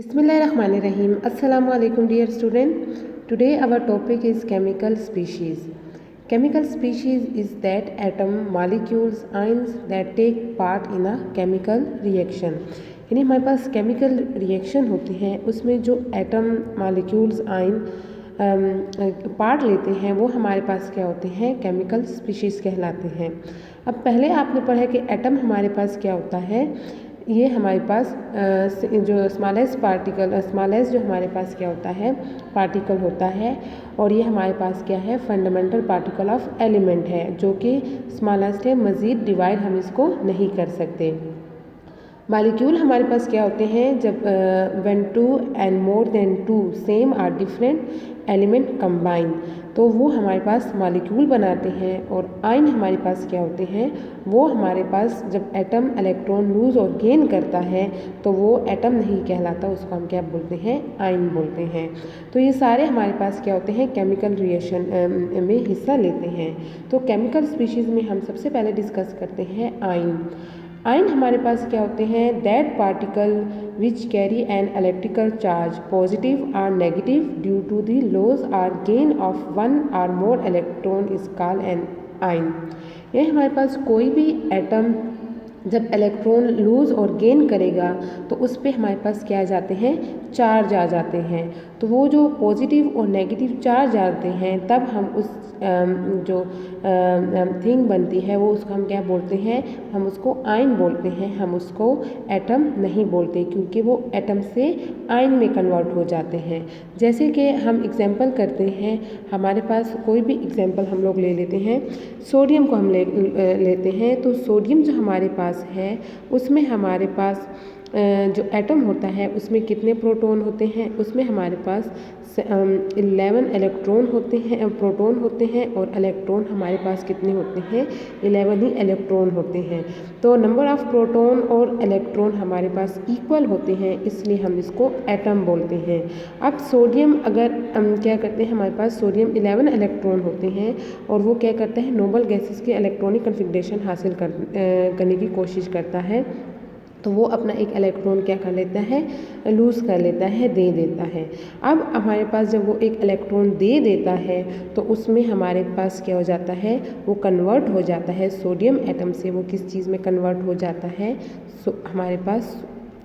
Bismillahirrahmanirrahim. Assalamu alaikum dear student. Today our topic is chemical species. Chemical species is that atom, molecules, ions that take part in a chemical reaction. यानी हमारे पास chemical reaction होती हैं उसमें जो atom, molecules, ion part लेते हैं वो हमारे पास क्या होते हैं, केमिकल स्पीशीज़ कहलाते हैं। अब पहले आपने पढ़ा कि एटम हमारे पास क्या होता है, ये हमारे पास जो स्मॉलेस्ट जो हमारे पास क्या होता है, पार्टिकल होता है, और ये हमारे पास क्या है, फंडामेंटल पार्टिकल ऑफ एलिमेंट है, जो कि स्मॉलेस्ट है। मज़ीद डिवाइड हम इसको नहीं कर सकते। मॉलिक्यूल हमारे पास क्या होते हैं, जब when two and more than two same are different element combine, तो वो हमारे पास मॉलिक्यूल बनाते हैं। और आयन हमारे पास क्या होते हैं, वो हमारे पास जब एटम इलेक्ट्रॉन लूज और गेन करता है तो वो एटम नहीं कहलाता, उसको हम क्या बोलते हैं, आयन बोलते हैं। तो ये सारे हमारे पास क्या होते हैं, केमिकल रिएक्शन में हिस्सा लेते हैं। तो केमिकल स्पीशीज़ में हम सबसे पहले डिस्कस करते हैं आयन। आयन हमारे पास क्या होते हैं, that particle which carry an electrical charge positive और negative due to the loss और गेन ऑफ वन और more electron is called an ion. ये हमारे पास कोई भी एटम जब इलेक्ट्रॉन लूज़ और गेन करेगा तो उस पर हमारे पास क्या आ जाते हैं, चार्ज आ जाते हैं। तो वो जो पॉजिटिव और नेगेटिव चार्ज आते हैं तब हम उस जो थिंग बनती है वो उसको हम क्या बोलते हैं, हम उसको आयन बोलते हैं। हम उसको एटम नहीं बोलते क्योंकि वो एटम से आयन में कन्वर्ट हो जाते हैं। जैसे कि हम एग्जांपल करते हैं, हमारे पास कोई भी एग्जांपल हम लोग ले लेते हैं, सोडियम को हम लेते हैं। तो सोडियम जो हमारे पास है उसमें हमारे पास जो एटम होता है उसमें कितने प्रोटॉन होते हैं, उसमें हमारे पास 11 इलेक्ट्रॉन होते हैं, प्रोटॉन होते हैं, और इलेक्ट्रॉन हमारे पास कितने होते हैं, 11 ही इलेक्ट्रॉन होते हैं। तो नंबर ऑफ प्रोटॉन और इलेक्ट्रॉन हमारे पास इक्वल होते हैं, इसलिए हम इसको एटम बोलते हैं। अब सोडियम अगर क्या करते हैं, हमारे पास सोडियम 11 इलेक्ट्रॉन होते हैं और वो क्या करता है, नोबल गैसेस के इलेक्ट्रॉनिक कन्फिग्रेशन हासिल करने की कोशिश करता है। तो वो अपना एक इलेक्ट्रॉन क्या कर लेता है, लूज़ कर लेता है, दे देता है। अब हमारे पास जब वो एक इलेक्ट्रॉन दे देता है तो उसमें हमारे पास क्या हो जाता है, वो कन्वर्ट हो जाता है सोडियम एटम से वो किस चीज़ में कन्वर्ट हो जाता है, हमारे पास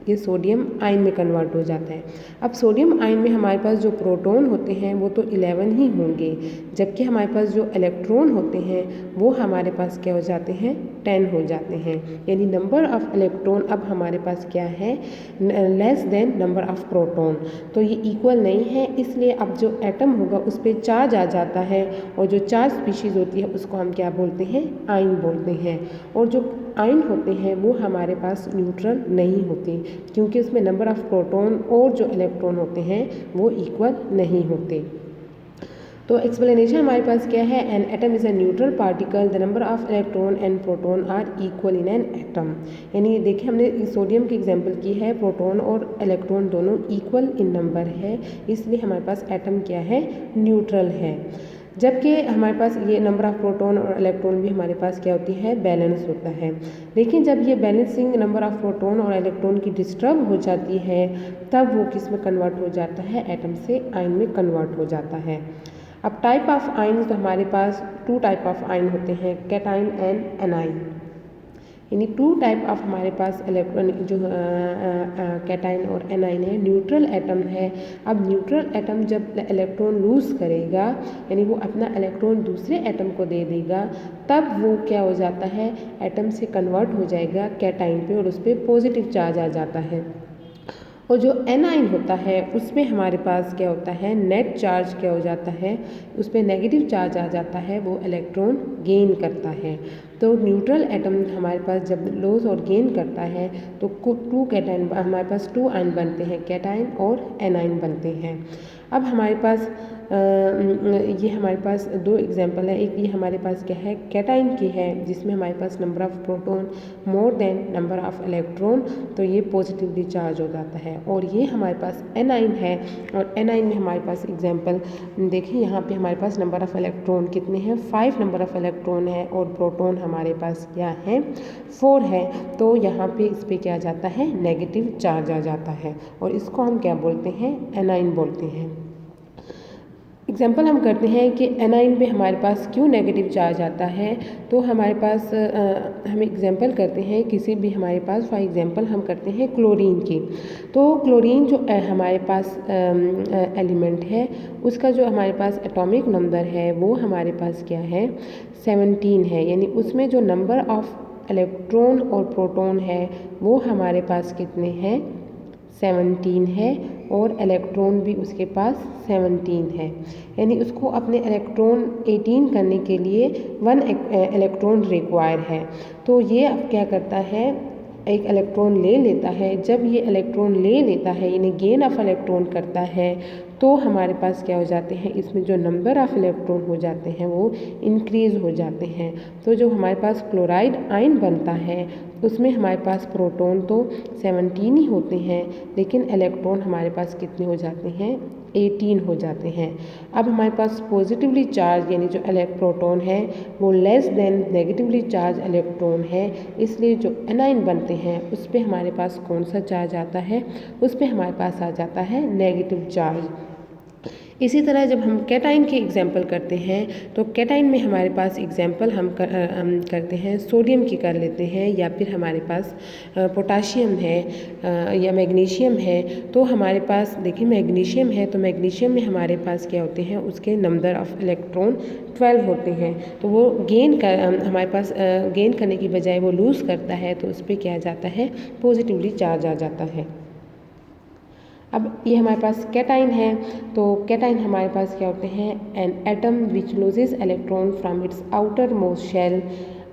ये सोडियम आयन में कन्वर्ट हो जाता है। अब सोडियम आयन में हमारे पास जो प्रोटॉन होते हैं वो तो 11 ही होंगे, जबकि हमारे पास जो इलेक्ट्रॉन होते हैं वो हमारे पास क्या हो जाते हैं, 10 हो जाते हैं। यानी नंबर ऑफ इलेक्ट्रॉन अब हमारे पास क्या है, less than number of proton. तो ये इक्वल नहीं है, इसलिए अब जो एटम होगा उस पर चार्ज आ जाता है, और जो चार्ज स्पीशीज़ होती है उसको हम क्या बोलते हैं, आयन बोलते हैं। और जो आयन होते हैं वो हमारे पास न्यूट्रल नहीं होते क्योंकि उसमें नंबर ऑफ प्रोटॉन और जो इलेक्ट्रॉन होते हैं वो इक्वल नहीं होते। तो एक्सप्लेनेशन हमारे पास क्या है, an atom is a neutral particle, the number of electron and proton are equal in an atom. यानी देखिए हमने सोडियम की एग्जांपल की है, प्रोटॉन और इलेक्ट्रॉन दोनों इक्वल इन नंबर है, इसलिए हमारे पास एटम क्या है, न्यूट्रल है। जबकि हमारे पास ये नंबर ऑफ प्रोटॉन और इलेक्ट्रॉन भी हमारे पास क्या होती है, बैलेंस होता है। लेकिन जब ये बैलेंसिंग नंबर ऑफ प्रोटॉन और इलेक्ट्रॉन की डिस्टर्ब हो जाती है तब वो किस में कन्वर्ट हो जाता है, एटम से आयन में कन्वर्ट हो जाता है। अब टाइप ऑफ आयन तो हमारे पास 2 टाइप ऑफ आयन होते हैं, कैटाइन एंड एनाइन। यानी 2 टाइप ऑफ हमारे पास इलेक्ट्रॉन जो कैटाइन और एनाइन है। न्यूट्रल एटम है। अब न्यूट्रल एटम जब इलेक्ट्रॉन लूज़ करेगा, यानी वो अपना इलेक्ट्रॉन दूसरे एटम को दे देगा, तब वो क्या हो जाता है, एटम से कन्वर्ट हो जाएगा कैटाइन पे और उस पर पॉजिटिव चार्ज आ जाता है। और जो एनाइन होता है उसमें हमारे पास क्या होता है, नेट चार्ज क्या हो जाता है, उस पर नेगेटिव चार्ज आ जाता है, वो इलेक्ट्रॉन गेन करता है। तो न्यूट्रल एटम हमारे पास जब लॉस और गेन करता है तो 2 कैटाइन हमारे पास 2 आयन बनते हैं, कैटाइन और एनाइन बनते हैं। अब हमारे पास ये हमारे पास 2 एग्जांपल है। एक ये हमारे पास क्या है, कैटाइन की है, जिसमें हमारे पास number of proton more than number of electron, तो ये पॉजिटिवली चार्ज हो जाता है। और ये हमारे पास एनाइन है, और एनाइन में हमारे पास एग्जांपल देखिए, यहाँ पे हमारे पास नंबर ऑफ इलेक्ट्रॉन कितने हैं, 5 नंबर ऑफ इलेक्ट्रॉन है, और प्रोटॉन हमारे पास क्या है 4 है, तो यहाँ पे इस पे क्या आ जाता है नेगेटिव चार्ज आ जाता है और इसको हम क्या बोलते हैं एनाइन बोलते हैं। एग्जाम्पल हम करते हैं कि एनाइन पे हमारे पास क्यों नेगेटिव चार्ज आता है। तो हमारे पास हम एग्जाम्पल करते हैं किसी भी हमारे पास फॉर एग्जाम्पल हम करते हैं क्लोरीन की। तो क्लोरीन जो हमारे पास एलिमेंट है उसका जो हमारे पास एटॉमिक नंबर है वो हमारे पास क्या है 17 है, यानी उसमें जो नंबर ऑफ इलेक्ट्रॉन और प्रोटॉन है वो हमारे पास कितने हैं 17 है और इलेक्ट्रॉन भी उसके पास 17 है, यानी उसको अपने इलेक्ट्रॉन 18 करने के लिए 1 इलेक्ट्रॉन रिक्वायर है। तो ये अब क्या करता है एक इलेक्ट्रॉन ले लेता है, जब ये इलेक्ट्रॉन ले लेता है यानी गेन ऑफ इलेक्ट्रॉन करता है तो हमारे पास क्या हो जाते हैं इसमें जो नंबर ऑफ इलेक्ट्रॉन हो जाते हैं वो इंक्रीज़ हो जाते हैं। तो जो हमारे पास क्लोराइड आयन बनता है उसमें हमारे पास प्रोटॉन तो 17 ही होते हैं लेकिन इलेक्ट्रॉन हमारे पास कितने हो जाते हैं 18 हो जाते हैं। अब हमारे पास पॉजिटिवली चार्ज यानी जो प्रोटॉन है वो less than negatively charge electron है, इसलिए जो एनाइन बनते हैं उस पर हमारे पास कौन सा चार्ज आता है उस पर हमारे पास आ जाता है नेगेटिव चार्ज। इसी तरह जब हम कैटाइन की एग्जाम्पल करते हैं तो कैटाइन में हमारे पास एग्जाम्पल हम करते हैं सोडियम की कर लेते हैं या फिर हमारे पास पोटाशियम है या मैग्नीशियम है। तो हमारे पास देखिए मैग्नीशियम है तो मैग्नीशियम में हमारे पास क्या होते हैं उसके नंबर ऑफ इलेक्ट्रॉन 12 होते हैं, तो वो हमारे पास गेन करने की बजाय वो लूज़ करता है तो उस पर क्या आ जाता है पॉजिटिवली चार्ज आ जाता है। अब ये हमारे पास कैटाइन है तो कैटाइन हमारे पास क्या होते हैं an atom which loses electron from its outermost shell,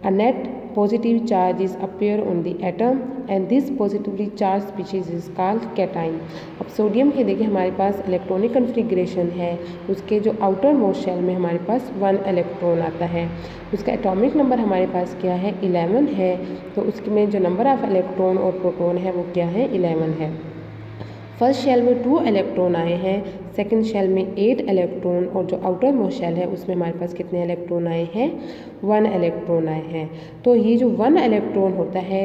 a net positive charge is appear on the atom and this positively charged species is called cation. अब सोडियम के देखिए हमारे पास इलेक्ट्रॉनिक कन्फिग्रेशन है, उसके जो आउटर मोस्ट शेल में हमारे पास 1 electron आता है, उसका एटॉमिक नंबर हमारे पास क्या है 11 है, तो उसमें जो नंबर ऑफ इलेक्ट्रॉन और प्रोटॉन है वो क्या है 11 है। फर्स्ट शेल में 2 इलेक्ट्रॉन आए हैं, सेकंड शेल में 8 इलेक्ट्रॉन और जो आउटर मोस्ट शेल है उसमें हमारे पास कितने इलेक्ट्रॉन आए हैं 1 इलेक्ट्रॉन आए हैं। तो ये जो 1 इलेक्ट्रॉन होता है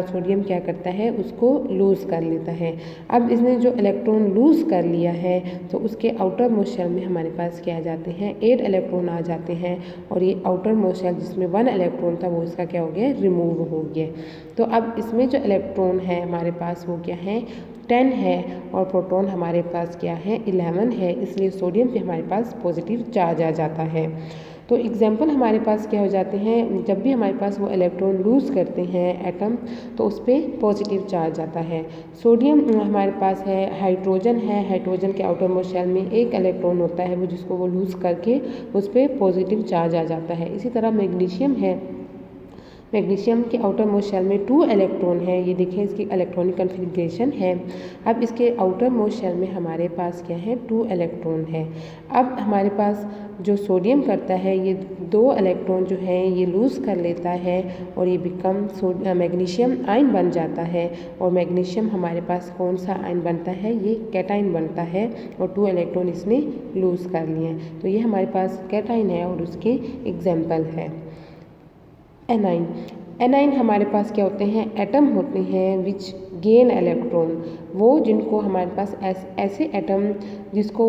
सोडियम क्या करता है उसको लूज़ कर लेता है। अब इसने जो इलेक्ट्रॉन लूज़ कर लिया है तो उसके आउटर मोस्ट शेल में हमारे पास क्या आ जाते हैं 8 इलेक्ट्रॉन आ जाते हैं और ये आउटर मोस्ट शेल जिसमें 1 इलेक्ट्रॉन था वो इसका क्या हो गया रिमूव हो गया। तो अब इसमें जो इलेक्ट्रॉन है हमारे पास वो क्या है 10 है और प्रोटॉन हमारे पास क्या है 11 है, इसलिए सोडियम पे हमारे पास पॉजिटिव चार्ज आ जाता है। तो एग्जाम्पल हमारे पास क्या हो जाते हैं जब भी हमारे पास वो इलेक्ट्रॉन लूज़ करते हैं एटम तो उस पर पॉजिटिव चार्ज आता है। सोडियम हमारे पास है हाइड्रोजन के आउटर मोस्ट शेल में 1 इलेक्ट्रॉन होता है वो जिसको वो लूज़ करके उस पर पॉजिटिव चार्ज आ जाता है। इसी तरह मैग्नीशियम है, मैग्नीशियम के आउटर मोस्ट शेल में 2 इलेक्ट्रॉन है, ये देखिए इसकी इलेक्ट्रॉनिक कन्फिग्रेशन है। अब इसके आउटर मोस्ट शेल में हमारे पास क्या है 2 इलेक्ट्रॉन है। अब हमारे पास जो सोडियम करता है ये 2 इलेक्ट्रॉन जो है ये लूज़ कर लेता है और ये बिकम मैग्नीशियम आयन बन जाता है और मैग्नीशियम हमारे पास कौन सा आयन बनता है ये कैटाइन बनता है और 2 इलेक्ट्रॉन इसने लूज़ कर लिए हैं। तो ये हमारे पास कैटाइन है और उसके एग्जाम्पल है। एनाइन हमारे पास क्या होते हैं एटम होते हैं विच गेन इलेक्ट्रॉन, वो जिनको हमारे पास ऐसे एटम जिसको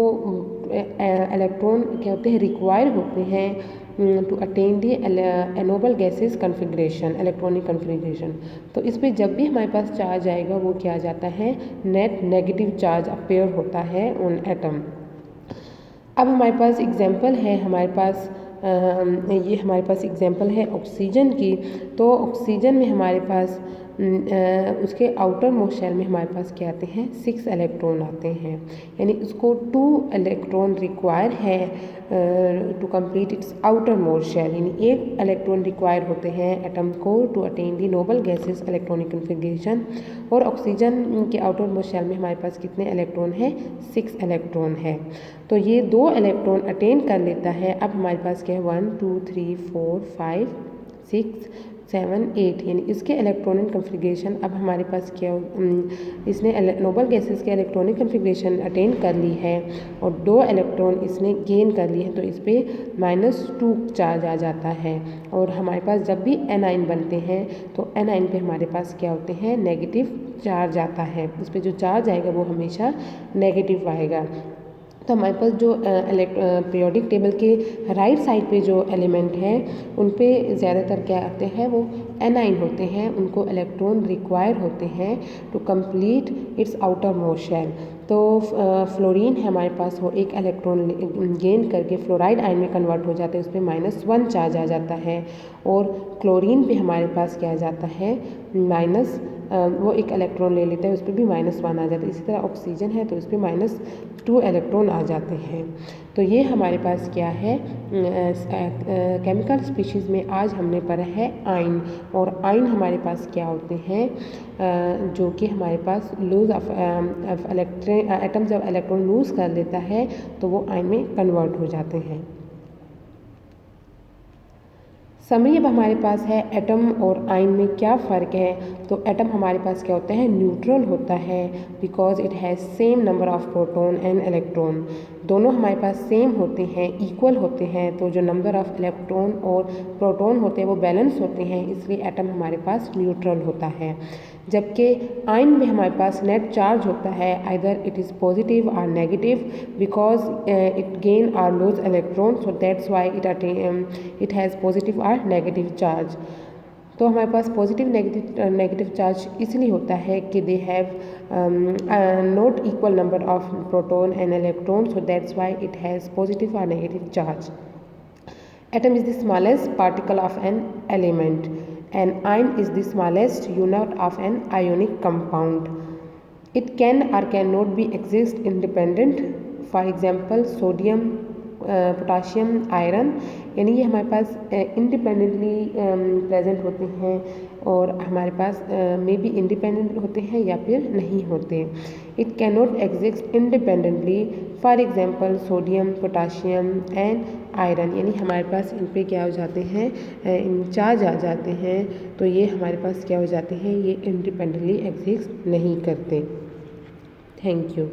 इलेक्ट्रॉन क्या होते हैं रिक्वायर होते हैं to attain the a noble gases configuration electronic configuration. तो इस पर जब भी हमारे पास चार्ज आएगा वो क्या आ जाता है नेट नेगेटिव चार्ज अपेयर होता है ऑन एटम। अब हमारे पास एग्जाम्पल है हमारे पास ये हमारे पास एग्जाम्पल है ऑक्सीजन की। तो ऑक्सीजन में हमारे पास उसके आउटर मोस्ट शेल में हमारे पास क्या आते हैं 6 इलेक्ट्रॉन आते हैं, यानी उसको 2 इलेक्ट्रॉन रिक्वायर है to complete its outermost shell, यानी 1 इलेक्ट्रॉन रिक्वायर होते हैं एटम को to attain the noble gases electronic configuration. और ऑक्सीजन के आउटर मोस्ट शेल में हमारे पास कितने इलेक्ट्रॉन है 6 इलेक्ट्रॉन है। तो ये 2 इलेक्ट्रॉन अटेन कर लेता है। अब हमारे पास क्या है 1 2 3 4 5 6 7 8 यानी इसके इलेक्ट्रॉनिक कन्फिग्रेशन अब हमारे पास क्या इसने नोबल गैसेस के इलेक्ट्रॉनिक कन्फिग्रेशन अटेन कर ली है और 2 इलेक्ट्रॉन इसने गेन कर लिए हैं, तो इस पर -2 चार्ज आ जाता है। और हमारे पास जब भी एनाइन बनते हैं तो एनाइन पे हमारे पास क्या होते हैं, नेगेटिव चार्ज आता है। इस पर जो चार्ज आएगा वो हमेशा नेगेटिव आएगा। तो हमारे पास जो पीरियोडिक टेबल के राइट साइड पे जो एलिमेंट हैं उन पे ज़्यादातर क्या आते हैं, वो एनाइन होते हैं। उनको इलेक्ट्रॉन रिक्वायर होते हैं to complete its outermost shell. तो फ्लोरीन है हमारे पास, वो एक इलेक्ट्रॉन गेन करके फ्लोराइड आयन में कन्वर्ट हो जाता है, उस पर -1 चार्ज आ जाता है। और क्लोरीन पे हमारे पास क्या आ जाता है, वो एक इलेक्ट्रॉन ले लेता है, उस पर भी -1 आ जाता है। इसी तरह ऑक्सीजन है तो उस पर -2 इलेक्ट्रॉन आ जाते हैं। तो ये हमारे पास क्या है, केमिकल स्पीशीज़ में आज हमने पढ़ा है आयन। और आयन हमारे पास क्या होते हैं, जो कि हमारे पास लूज ऑफ एटम जब इलेक्ट्रॉन लूज़ कर लेता है तो वो आयन में कन्वर्ट हो जाते हैं। समरी अब हमारे पास है एटम और आयन में क्या फ़र्क है। तो एटम हमारे पास क्या होता है, न्यूट्रल होता है, because it has same number of proton and electron. दोनों हमारे पास सेम होते हैं, इक्वल होते हैं, तो जो नंबर ऑफ इलेक्ट्रॉन और प्रोटॉन होते हैं वो बैलेंस होते हैं, इसलिए एटम हमारे पास न्यूट्रल होता है। जबकि आयन में हमारे पास नेट चार्ज होता है, आइदर इट इज़ पॉजिटिव और नेगेटिव, बिकॉज इट गेन और loose electron, so that's why it has positive और नेगेटिव चार्ज। तो हमारे पास पॉजिटिव नेगेटिव चार्ज इसलिए होता है कि they have not equal number of proton and electron, so that's why it has positive और negative charge. Atom is the smallest particle of an element, and ion is the smallest unit of an ionic compound. It can or cannot be exist independent. For example, sodium, potassium, iron, यानी ये हमारे पास independently present होते हैं और हमारे पास may be independent होते हैं या फिर नहीं होते। It can not exist independently, for example sodium, potassium and iron, यानी हमारे पास इन पे क्या हो जाते हैं, चार्ज आ जाते हैं, तो ये हमारे पास क्या हो जाते हैं, ये इंडिपेंडेंटली एग्जिस्ट नहीं करते। Thank you.